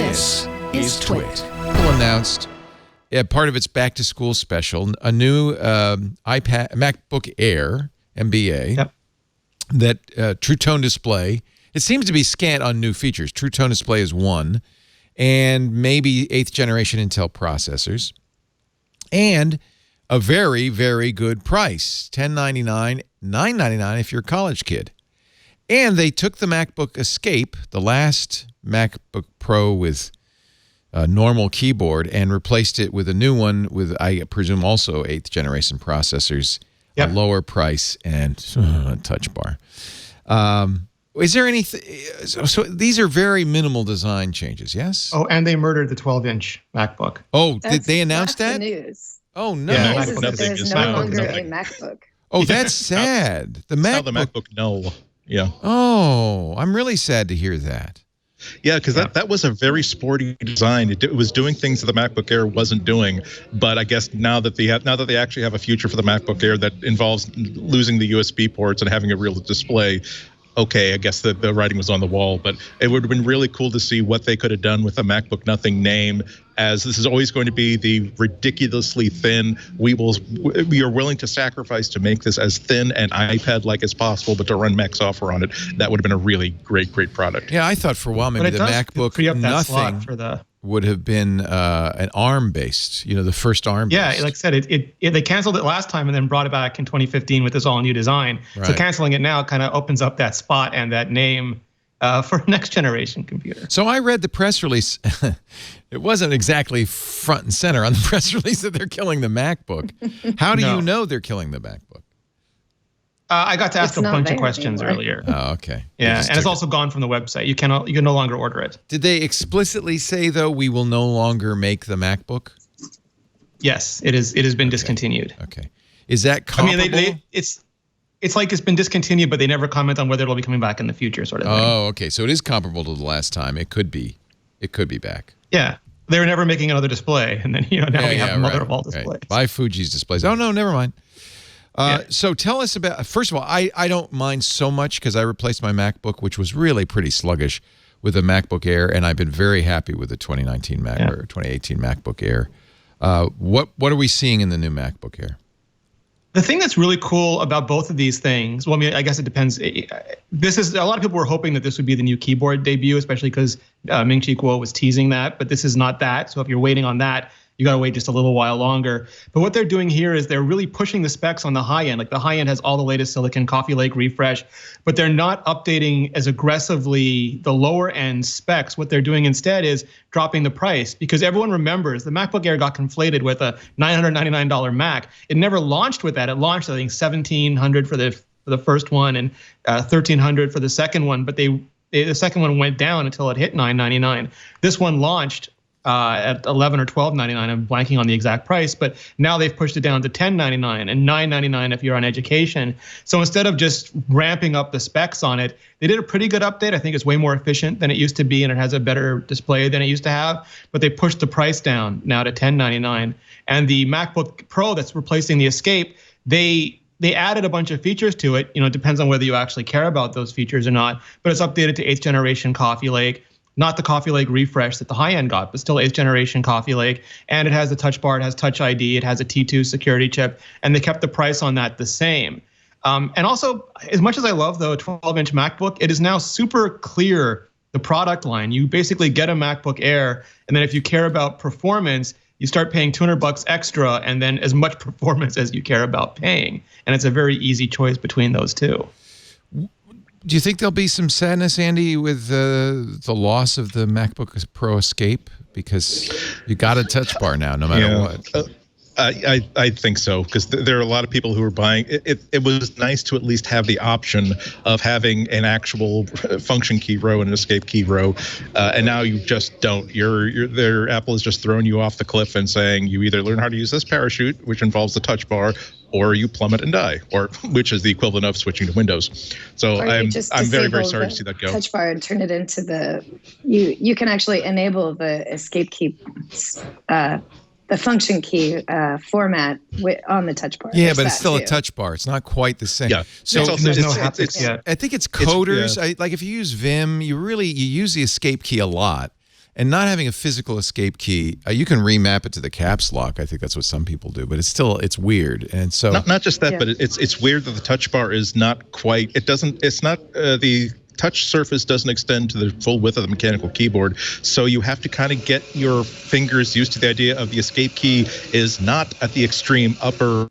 This is TWiT. Apple announced part of its back-to-school special, a new MacBook Air, MBA, that True Tone display. It seems to be scant on new features. True Tone display is one, and maybe 8th generation Intel processors, and a very, very good price, $1099, $999 if you're a college kid. And they took the MacBook Escape, the last MacBook Pro with a normal keyboard, and replaced it with a new one with, I presume, also 8th generation processors, a lower price, and a touch bar. Is there anything? So these are very minimal design changes, yes? Oh, and they murdered the 12-inch MacBook. Oh, did they announce that? The news. Oh, no. Yeah, there's no longer a MacBook. Oh, that's sad. The MacBook No. Yeah. Oh, I'm really sad to hear that. Yeah, because that was a very sporty design. It was doing things that the MacBook Air wasn't doing. But I guess now that they actually have a future for the MacBook Air that involves losing the USB ports and having a real display, okay, I guess the writing was on the wall. But it would have been really cool to see what they could have done with a MacBook Nothing name, as this is always going to be the ridiculously thin. We are willing to sacrifice to make this as thin and iPad-like as possible, but to run Mac software on it, that would have been a really great product. Yeah, I thought for a while maybe the MacBook Nothing would have been an ARM-based, the first ARM-based. Yeah, like I said, they canceled it last time and then brought it back in 2015 with this all-new design. Right. So canceling it now kind of opens up that spot and that name for a next-generation computer. So I read the press release. It wasn't exactly front and center on the press release that they're killing the MacBook. How do you know they're killing the MacBook? I got to ask a bunch of questions earlier. Oh, okay. Yeah, and it's also gone from the website. You can no longer order it. Did they explicitly say, though, we will no longer make the MacBook? Yes, it has been discontinued. Okay. Is that comparable? I mean, it's like it's been discontinued, but they never comment on whether it'll be coming back in the future, sort of thing. Oh, okay. So it is comparable to the last time. It could be back. Yeah. They were never making another display, and then now we have the mother of all displays. Right. Buy Fuji's displays. Oh, no, never mind. So tell us about, first of all, I don't mind so much because I replaced my MacBook, which was really pretty sluggish, with a MacBook Air, and I've been very happy with the 2019 or 2018 MacBook Air. What are we seeing in the new MacBook Air? The thing that's really cool about both of these things, well, I mean, I guess it depends. This is, a lot of people were hoping that this would be the new keyboard debut, especially because Ming-Chi Kuo was teasing that, but this is not that. So if you're waiting on that, you got to wait just a little while longer. But what they're doing here is they're really pushing the specs on the high end. Like the high end has all the latest silicon, Coffee Lake refresh, but they're not updating as aggressively the lower end specs. What they're doing instead is dropping the price, because everyone remembers the MacBook Air got conflated with a $999 Mac. It never launched with that. It launched, I think, $1,700 for the first one and $1,300 for the second one. But the second one went down until it hit $999. This one launched at $11 or $12.99. I'm blanking on the exact price, but now they've pushed it down to $10.99 and $9.99 if you're on education. So instead of just ramping up the specs on it, they did a pretty good update. I think it's way more efficient than it used to be, and it has a better display than it used to have. But they pushed the price down now to $10.99. And the MacBook Pro that's replacing the Escape, they added a bunch of features to it. It depends on whether you actually care about those features or not. But it's updated to 8th generation Coffee Lake. Not the Coffee Lake refresh that the high end got, but still 8th generation Coffee Lake. And it has the touch bar, it has Touch ID, it has a T2 security chip, and they kept the price on that the same. And also, as much as I love the 12-inch MacBook, it is now super clear, the product line. You basically get a MacBook Air, and then if you care about performance, you start paying $200 extra, and then as much performance as you care about paying. And it's a very easy choice between those two. Do you think there'll be some sadness, Andy, with the loss of the MacBook Pro Escape? Because you got a touch bar now, no matter what. I think so, because there are a lot of people who are buying it. It was nice to at least have the option of having an actual function key row and an escape key row, and now you just don't. Apple is just throwing you off the cliff and saying you either learn how to use this parachute, which involves the touch bar, or you plummet and die, or which is the equivalent of switching to Windows. So I'm very, very sorry to see that go. Touch bar and turn it into you can actually enable the escape key, the function key format on the touch bar. Yeah, but it's still a touch bar. It's not quite the same. Yeah. So there's no haptics yet. I think it's coders. Like if you use Vim, you use the escape key a lot. And not having a physical escape key, you can remap it to the caps lock. I think that's what some people do, but it's weird. And so not just that, but it's weird that the touch bar is not quite. It's not the touch surface doesn't extend to the full width of the mechanical keyboard, so you have to kind of get your fingers used to the idea of the escape key is not at the extreme upper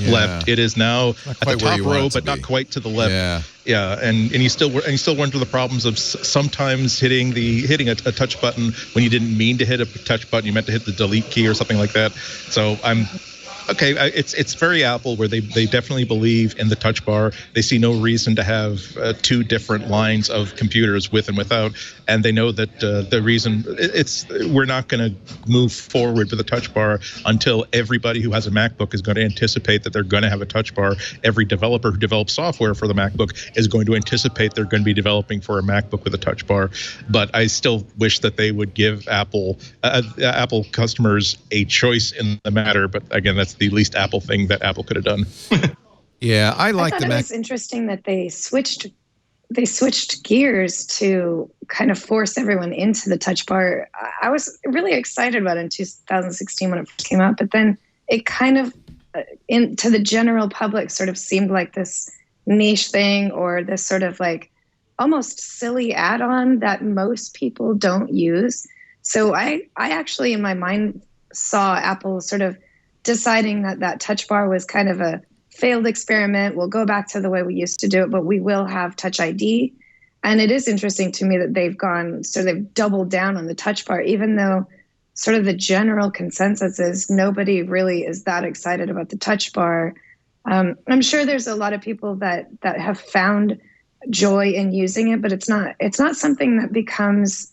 left. It is now at the top row, but not quite to the left. And you still run into the problems of sometimes hitting a touch button when you didn't mean to hit a touch button. You meant to hit the delete key or something like that. So it's very Apple, where they definitely believe in the touch bar. They see no reason to have two different lines of computers with and without, and they know that the reason we're not going to move forward with the touch bar until everybody who has a MacBook is going to anticipate that they're going to have a touch bar. Every developer who develops software for the MacBook is going to anticipate they're going to be developing for a MacBook with a touch bar. But I still wish that they would give Apple customers a choice in the matter. But again, that's the least Apple thing that Apple could have done. Yeah, I like the Mac. It's interesting that they switched gears to kind of force everyone into the touch bar. I was really excited about it in 2016 when it first came out, but then it kind of to the general public sort of seemed like this niche thing, or this sort of like almost silly add-on that most people don't use. So I actually in my mind saw Apple sort of deciding that touch bar was kind of a failed experiment. We'll go back to the way we used to do it, but we will have Touch ID. And it is interesting to me that they've doubled down on the touch bar, even though sort of the general consensus is nobody really is that excited about the touch bar. I'm sure there's a lot of people that have found joy in using it, but it's not something that becomes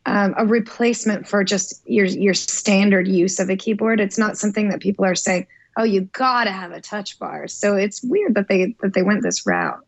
a replacement for just your standard use of a keyboard. It's not something that people are saying, oh, you gotta have a touch bar. So it's weird that they went this route.